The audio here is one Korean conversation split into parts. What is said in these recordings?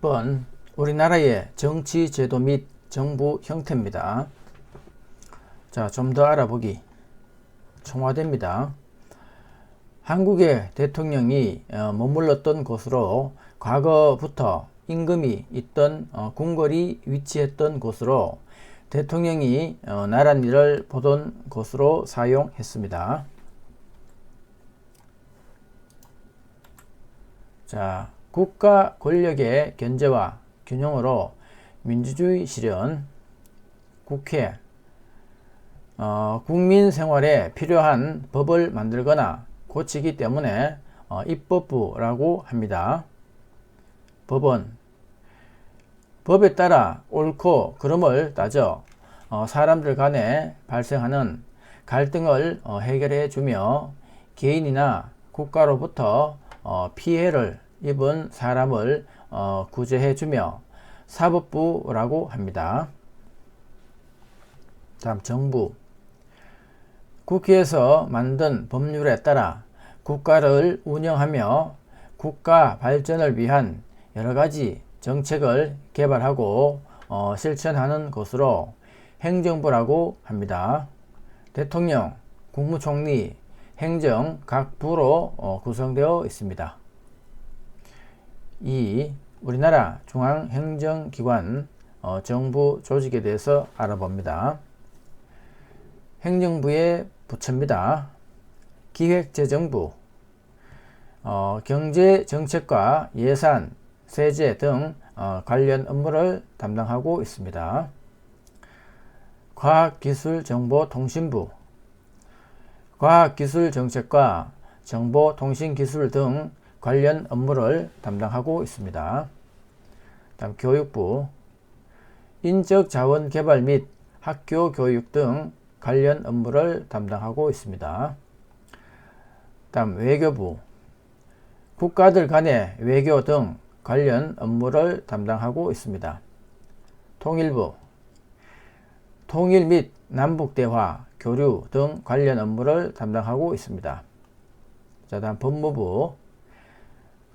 6번 우리나라의 정치 제도 및 정부 형태입니다. 자, 좀 더 알아보기. 청와대입니다. 한국의 대통령이 머물렀던 곳으로 과거부터 임금이 있던 궁궐이 위치했던 곳으로 대통령이 나랏일을 보던 곳으로 사용했습니다. 자, 국가 권력의 견제와 균형으로 민주주의 실현, 국회, 국민 생활에 필요한 법을 만들거나 고치기 때문에 입법부라고 합니다. 법원, 법에 따라 옳고 그름을 따져 사람들 간에 발생하는 갈등을 해결해 주며 개인이나 국가로부터 피해를 입은 사람을 구제해 주며 사법부라고 합니다. 다음 정부, 국회에서 만든 법률에 따라 국가를 운영하며 국가 발전을 위한 여러가지 정책을 개발하고 실천하는 것으로 행정부라고 합니다. 대통령, 국무총리, 행정 각 부로 구성되어 있습니다. 2. 우리나라 중앙행정기관 정부 조직에 대해서 알아봅니다. 행정부의 부처입니다. 기획재정부, 경제정책과 예산, 세제 등 관련 업무를 담당하고 있습니다. 과학기술정보통신부, 과학기술정책과 정보통신기술 등 관련 업무를 담당하고 있습니다. 다음 교육부, 인적자원개발 및 학교교육 등 관련 업무를 담당하고 있습니다. 다음 외교부, 국가들 간의 외교 등 관련 업무를 담당하고 있습니다. 통일부, 통일 및 남북대화, 교류 등 관련 업무를 담당하고 있습니다. 자, 다음 법무부,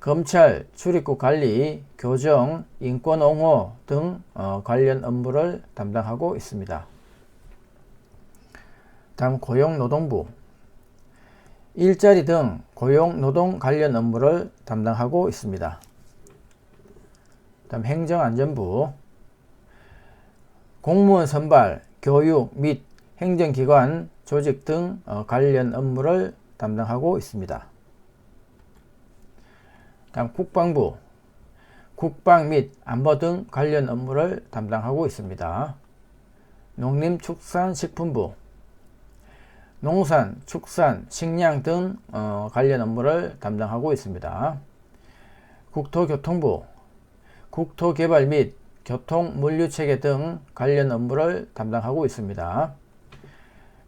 검찰, 출입국 관리, 교정, 인권 옹호 등 관련 업무를 담당하고 있습니다. 다음 고용노동부, 일자리 등 고용노동 관련 업무를 담당하고 있습니다. 다음 행정안전부, 공무원 선발, 교육 및 행정기관 조직 등 관련 업무를 담당하고 있습니다. 다음 국방부, 국방 및 안보 등 관련 업무를 담당하고 있습니다. 농림축산식품부, 농산, 축산, 식량 등 관련 업무를 담당하고 있습니다. 국토교통부, 국토개발 및 교통물류체계 등 관련 업무를 담당하고 있습니다.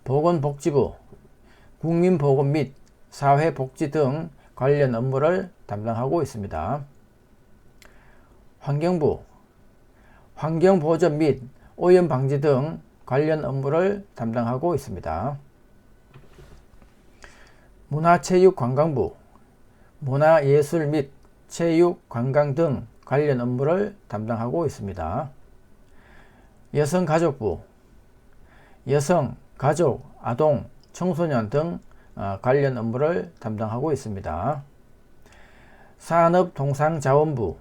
보건복지부, 국민보건 및 사회복지 등 관련 업무를 담당하고 있습니다. 환경부, 환경보전 및 오염방지 등 관련 업무를 담당하고 있습니다. 문화체육관광부, 문화예술 및 체육, 관광 등 관련 업무를 담당하고 있습니다. 여성가족부, 여성, 가족, 아동, 청소년 등 관련 업무를 담당하고 있습니다. 산업통상자원부,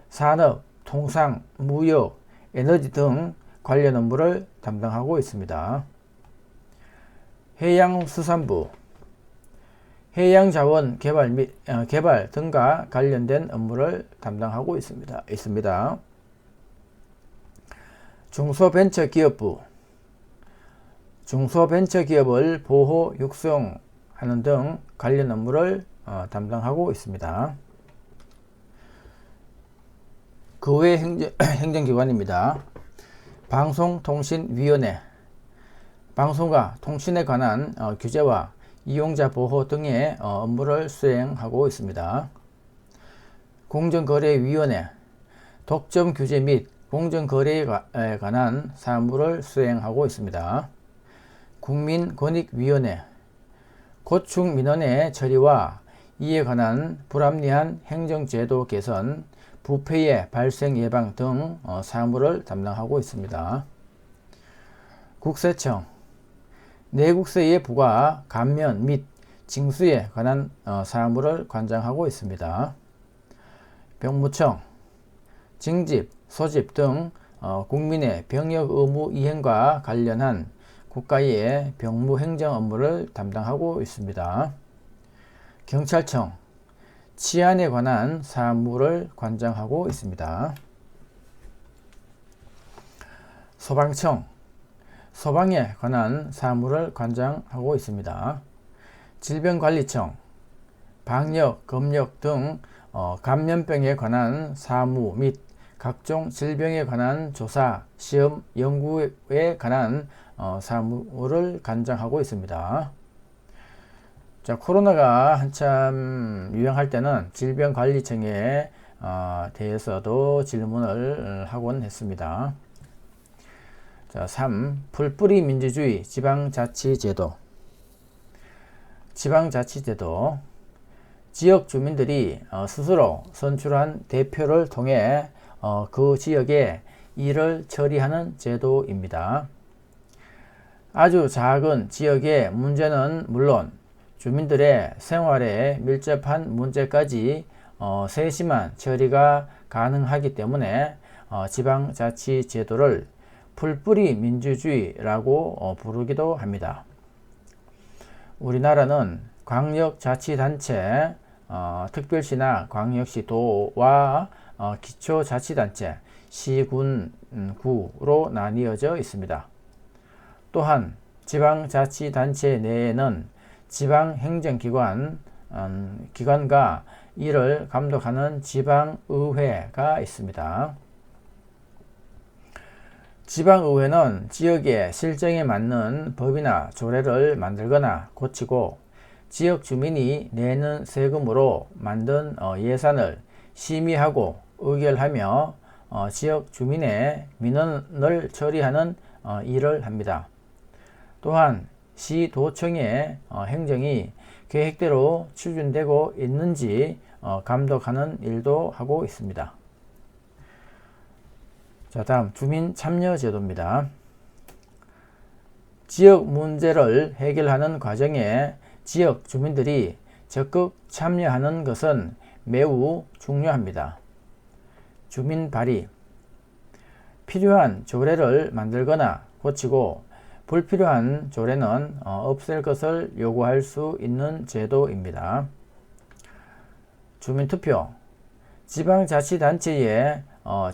산업, 통상, 무역, 에너지 등 관련 업무를 담당하고 있습니다. 해양수산부, 해양자원 개발 등과 관련된 업무를 담당하고 있습니다. 중소벤처기업부, 중소벤처기업을 보호, 육성하는 등 관련 업무를 담당하고 있습니다. 그 외 행정기관입니다. 방송통신위원회, 방송과 통신에 관한 규제와 이용자 보호 등의 업무를 수행하고 있습니다. 공정거래위원회, 독점 규제 및 공정거래에 관한 사무를 수행하고 있습니다. 국민권익위원회, 고충민원의 처리와 이에 관한 불합리한 행정제도 개선, 부패의 발생 예방 등 사무를 담당하고 있습니다. 국세청, 내국세의 부과, 감면 및 징수에 관한 사무를 관장하고 있습니다. 병무청, 징집, 소집 등 국민의 병역 의무 이행과 관련한 국가의 병무 행정 업무를 담당하고 있습니다. 경찰청, 치안에 관한 사무를 관장하고 있습니다. 소방청, 소방에 관한 사무를 관장하고 있습니다. 질병관리청, 방역, 검역 등 감염병에 관한 사무 및 각종 질병에 관한 조사, 시험, 연구에 관한 사무를 관장하고 있습니다. 자, 코로나가 한참 유행할 때는 질병관리청에 대해서도 질문을 하곤 했습니다. 자, 3. 풀뿌리 민주주의 지방자치제도. 지방자치제도, 지역 주민들이 스스로 선출한 대표를 통해 그 지역의 일을 처리하는 제도입니다. 아주 작은 지역의 문제는 물론 주민들의 생활에 밀접한 문제까지 세심한 처리가 가능하기 때문에 지방자치제도를 풀뿌리 민주주의라고 부르기도 합니다. 우리나라는 광역자치단체, 특별시나 광역시도와 기초자치단체, 시군, 구로 나뉘어져 있습니다. 또한 지방자치단체 내에는 지방행정기관, 기관과 이를 감독하는 지방의회가 있습니다. 지방의회는 지역의 실정에 맞는 법이나 조례를 만들거나 고치고 지역 주민이 내는 세금으로 만든 예산을 심의하고 의결하며 지역 주민의 민원을 처리하는 일을 합니다. 또한 시도청의 행정이 계획대로 추진되고 있는지 감독하는 일도 하고 있습니다. 자, 다음 주민참여제도입니다. 지역 문제를 해결하는 과정에 지역 주민들이 적극 참여하는 것은 매우 중요합니다. 주민 발의, 필요한 조례를 만들거나 고치고 불필요한 조례는 없앨 것을 요구할 수 있는 제도입니다. 주민투표, 지방자치단체의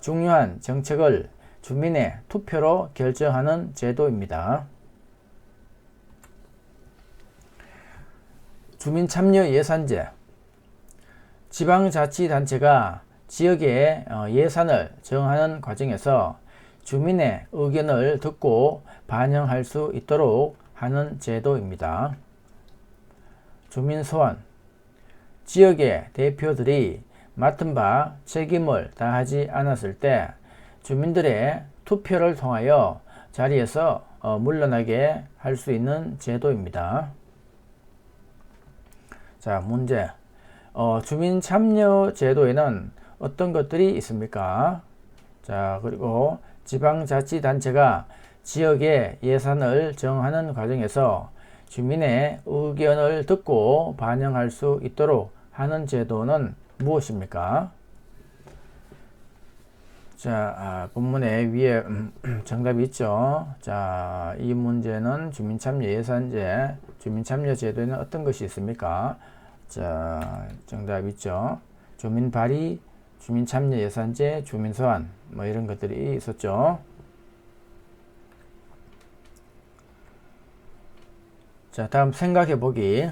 중요한 정책을 주민의 투표로 결정하는 제도입니다. 주민참여예산제, 지방자치단체가 지역의 예산을 정하는 과정에서 주민의 의견을 듣고 반영할 수 있도록 하는 제도입니다. 주민소환, 지역의 대표들이 맡은 바 책임을 다하지 않았을 때 주민들의 투표를 통하여 자리에서 물러나게 할 수 있는 제도입니다. 자, 문제. 주민참여제도에는 어떤 것들이 있습니까? 자, 그리고 지방자치단체가 지역의 예산을 정하는 과정에서 주민의 의견을 듣고 반영할 수 있도록 하는 제도는 무엇입니까? 자, 본문에 위에 정답이 있죠. 자, 이 문제는 주민참여예산제, 주민참여제도에는 어떤 것이 있습니까? 자, 정답 있죠. 주민발의, 주민참여예산제, 주민소환, 뭐 이런 것들이 있었죠. 자, 다음 생각해보기.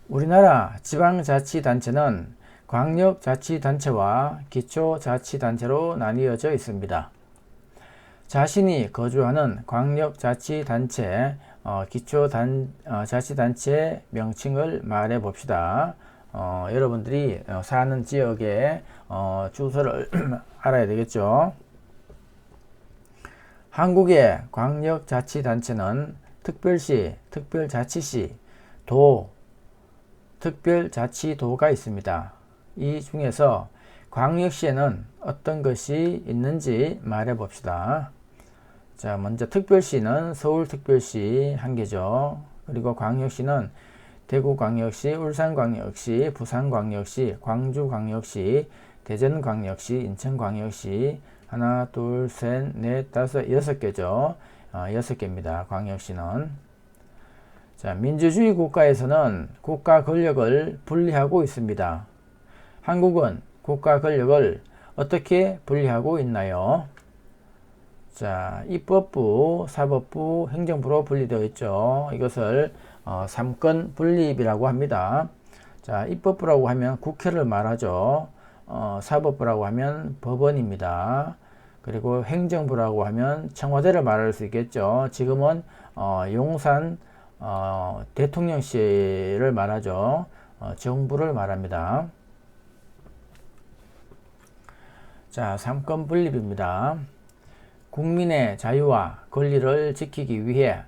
우리나라 지방자치단체는 광역자치단체와 기초자치단체로 나뉘어져 있습니다. 자신이 거주하는 광역자치단체, 기초자치단체 명칭을 말해 봅시다. 여러분들이 사는 지역의 주소를 알아야 되겠죠. 한국의 광역자치단체는 특별시, 특별자치시, 도, 특별자치도가 있습니다. 이 중에서 광역시에는 어떤 것이 있는지 말해 봅시다. 자, 먼저 특별시는 서울특별시 한 개죠. 그리고 광역시는 대구광역시, 울산광역시, 부산광역시, 광주광역시, 대전광역시, 인천광역시, 하나, 둘, 셋, 넷, 다섯, 여섯 개죠. 여섯 개입니다. 광역시는. 자, 민주주의 국가에서는 국가 권력을 분리하고 있습니다. 한국은 국가 권력을 어떻게 분리하고 있나요? 자, 입법부, 사법부, 행정부로 분리되어 있죠. 이것을 삼권 분립이라고 합니다. 자, 입법부라고 하면 국회를 말하죠. 사법부라고 하면 법원입니다. 그리고 행정부라고 하면 청와대를 말할 수 있겠죠. 지금은 용산 대통령실을 말하죠. 정부를 말합니다. 자, 삼권 분립입니다. 국민의 자유와 권리를 지키기 위해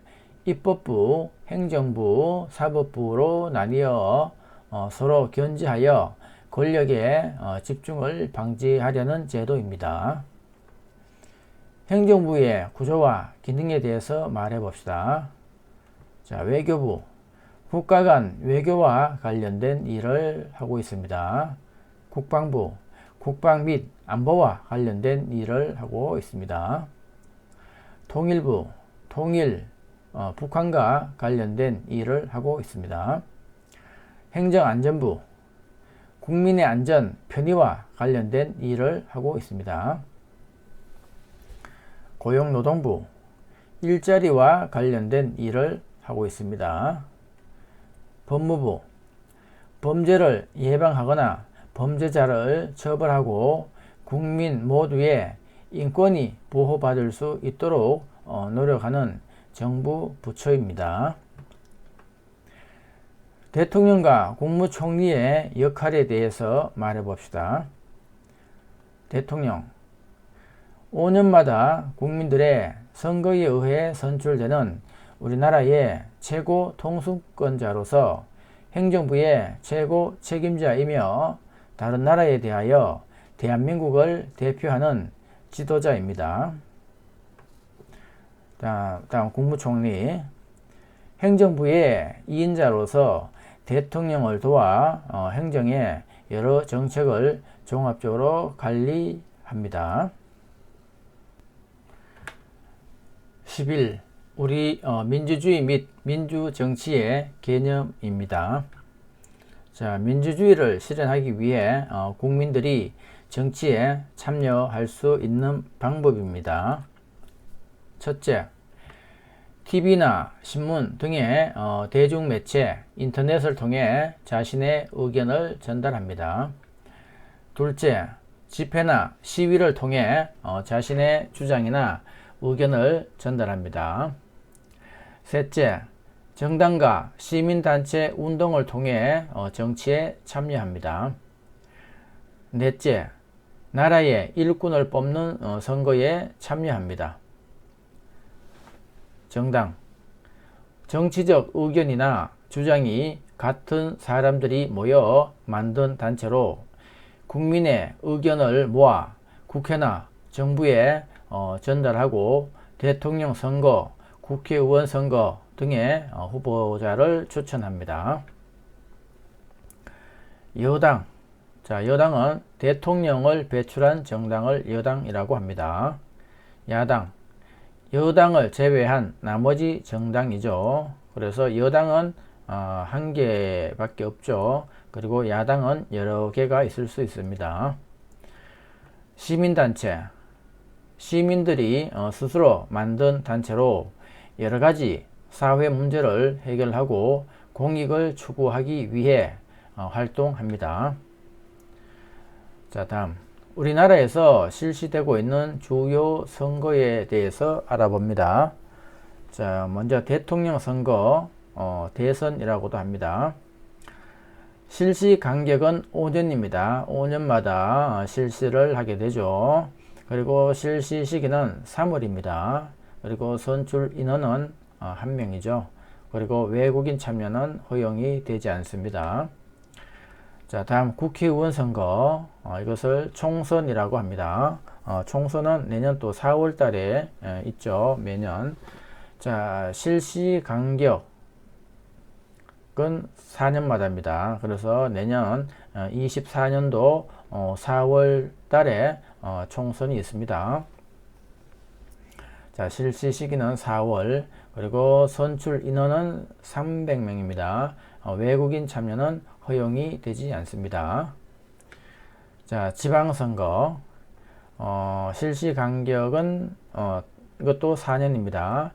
입법부, 행정부, 사법부로 나뉘어 서로 견제하여 권력의 집중을 방지하려는 제도입니다. 행정부의 구조와 기능에 대해서 말해 봅시다. 자, 외교부, 국가 간 외교와 관련된 일을 하고 있습니다. 국방부, 국방 및 안보와 관련된 일을 하고 있습니다. 통일부, 북한과 관련된 일을 하고 있습니다. 행정안전부, 국민의 안전, 편의와 관련된 일을 하고 있습니다. 고용노동부, 일자리와 관련된 일을 하고 있습니다. 법무부, 범죄를 예방하거나 범죄자를 처벌하고 국민 모두의 인권이 보호받을 수 있도록 노력하는 정부 부처입니다. 대통령과 국무총리의 역할에 대해서 말해 봅시다. 대통령, 5년마다 국민들의 선거에 의해 선출되는 우리나라의 최고 통수권자로서 행정부의 최고 책임자이며 다른 나라에 대하여 대한민국을 대표하는 지도자입니다. 다음 국무총리, 행정부의 2인자로서 대통령을 도와 행정의 여러 정책을 종합적으로 관리합니다. 11. 우리 민주주의 및 민주정치의 개념입니다. 자, 민주주의를 실현하기 위해 국민들이 정치에 참여할 수 있는 방법입니다. 첫째, TV나 신문 등의 대중매체, 인터넷을 통해 자신의 의견을 전달합니다. 둘째, 집회나 시위를 통해 자신의 주장이나 의견을 전달합니다. 셋째, 정당과 시민단체 운동을 통해 정치에 참여합니다. 넷째, 나라의 일꾼을 뽑는 선거에 참여합니다. 정당, 정치적 의견이나 주장이 같은 사람들이 모여 만든 단체로 국민의 의견을 모아 국회나 정부에 전달하고 대통령 선거, 국회의원 선거 등의 후보자를 추천합니다. 여당, 자, 여당은 대통령을 배출한 정당을 여당이라고 합니다. 야당, 여당을 제외한 나머지 정당이죠. 그래서 여당은 한 개밖에 없죠. 그리고 야당은 여러 개가 있을 수 있습니다. 시민단체, 시민들이 스스로 만든 단체로 여러 가지 사회 문제를 해결하고 공익을 추구하기 위해 활동합니다. 자, 다음 우리나라에서 실시되고 있는 주요 선거에 대해서 알아봅니다. 자, 먼저 대통령 선거, 대선이라고도 합니다. 실시 간격은 5년입니다. 5년마다 실시를 하게 되죠. 그리고 실시 시기는 3월입니다. 그리고 선출 인원은 1명이죠. 그리고 외국인 참여는 허용이 되지 않습니다. 자, 다음 국회의원 선거, 이것을 총선이라고 합니다. 총선은 내년 또 4월 달에 있죠. 매년. 자, 실시 간격은 4년마다입니다. 그래서 내년 24년도 4월 달에 총선이 있습니다. 자, 실시 시기는 4월, 그리고 선출 인원은 300명입니다. 외국인 참여는 허용이 되지 않습니다. 자, 지방선거, 실시 간격은 이것도 4년입니다.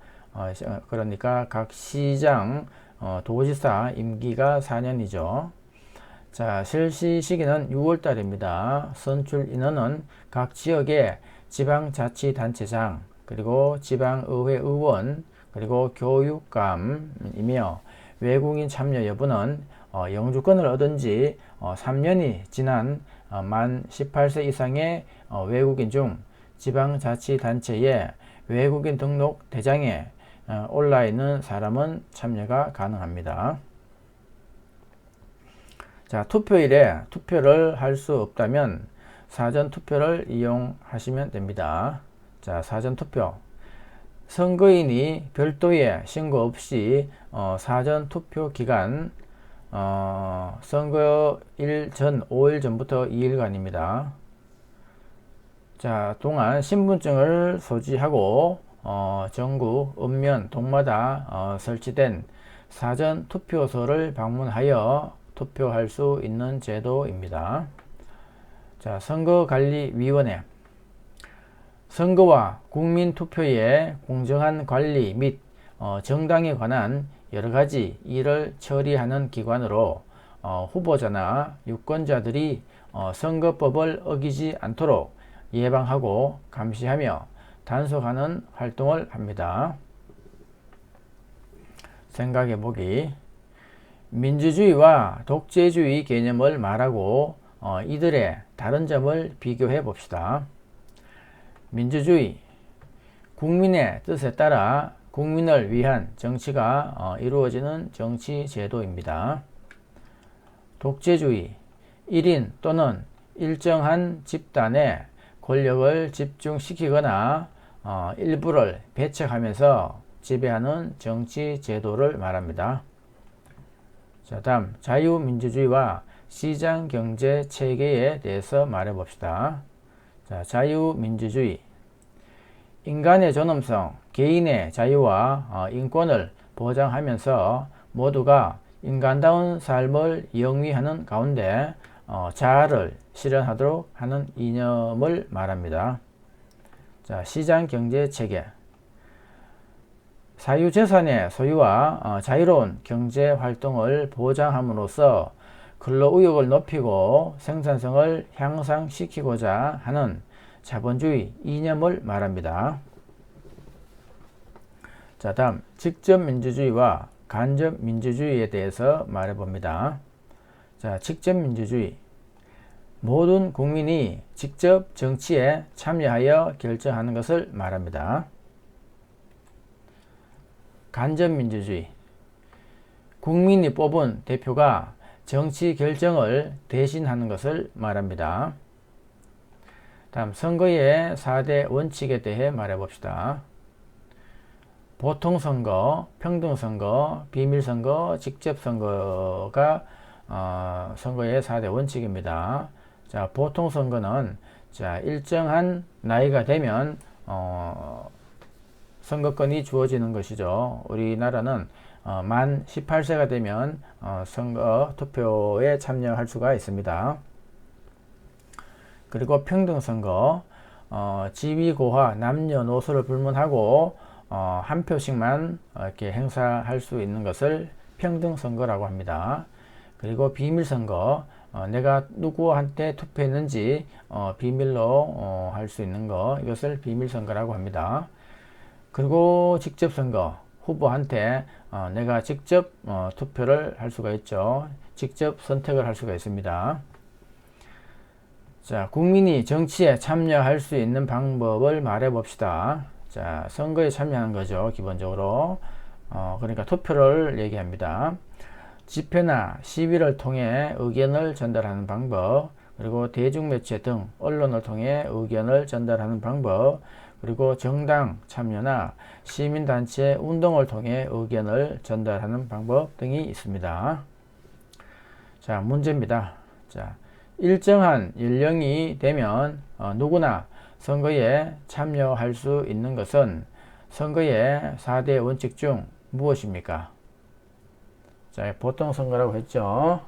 그러니까 각 시장, 도지사 임기가 4년이죠. 자, 실시 시기는 6월 달입니다. 선출 인원은 각 지역의 지방자치단체장, 그리고 지방의회 의원, 그리고 교육감이며 외국인 참여 여부는 영주권을 얻은 지 3년이 지난 만 18세 이상의 외국인 중 지방자치단체의 외국인 등록 대장에 올라 있는 사람은 참여가 가능합니다. 자, 투표일에 투표를 할 수 없다면 사전 투표를 이용하시면 됩니다. 자, 사전 투표. 선거인이 별도의 신고 없이 사전 투표 기간 선거일 전 5일 전부터 2일간입니다. 자, 동안 신분증을 소지하고 전국 읍면 동마다 설치된 사전 투표소를 방문하여 투표할 수 있는 제도입니다. 자, 선거관리위원회. 선거와 국민투표의 공정한 관리 및 정당에 관한 여러가지 일을 처리하는 기관으로 후보자나 유권자들이 선거법을 어기지 않도록 예방하고 감시하며 단속하는 활동을 합니다. 생각해보기. 민주주의와 독재주의 개념을 말하고 이들의 다른 점을 비교해 봅시다. 민주주의, 국민의 뜻에 따라 국민을 위한 정치가 이루어지는 정치 제도입니다. 독재주의, 1인 또는 일정한 집단의 권력을 집중시키거나 일부를 배척하면서 지배하는 정치 제도를 말합니다. 자, 다음 자유민주주의와 시장경제 체계에 대해서 말해 봅시다. 자, 자유민주주의. 인간의 존엄성, 개인의 자유와 인권을 보장하면서 모두가 인간다운 삶을 영위하는 가운데 자아를 실현하도록 하는 이념을 말합니다. 자, 시장경제체계. 사유재산의 소유와 자유로운 경제활동을 보장함으로써 근로의욕을 높이고 생산성을 향상시키고자 하는 자본주의 이념을 말합니다. 자, 다음 직접민주주의와 간접민주주의에 대해서 말해봅니다. 자, 직접민주주의. 모든 국민이 직접 정치에 참여하여 결정하는 것을 말합니다. 간접민주주의. 국민이 뽑은 대표가 정치 결정을 대신하는 것을 말합니다. 다음 선거의 4대 원칙에 대해 말해봅시다. 보통선거, 평등선거, 비밀선거, 직접선거가 선거의 4대 원칙입니다. 자, 보통선거는 자, 일정한 나이가 되면 선거권이 주어지는 것이죠. 우리나라는 만 18세가 되면 선거 투표에 참여할 수가 있습니다. 그리고 평등선거, 지위고하 남녀노소를 불문하고 한 표씩만 이렇게 행사할 수 있는 것을 평등선거라고 합니다. 그리고 비밀선거, 내가 누구한테 투표했는지 비밀로 할 수 있는 거, 이것을 비밀선거라고 합니다. 그리고 직접선거, 후보한테 내가 직접 투표를 할 수가 있죠. 직접 선택을 할 수가 있습니다. 자, 국민이 정치에 참여할 수 있는 방법을 말해 봅시다. 자, 선거에 참여하는 거죠. 기본적으로. 그러니까 투표를 얘기합니다. 집회나 시위를 통해 의견을 전달하는 방법, 그리고 대중매체 등 언론을 통해 의견을 전달하는 방법, 그리고 정당 참여나 시민단체 운동을 통해 의견을 전달하는 방법 등이 있습니다. 자, 문제입니다. 자, 일정한 연령이 되면 누구나 선거에 참여할 수 있는 것은 선거의 4대 원칙 중 무엇입니까? 자, 보통 선거라고 했죠.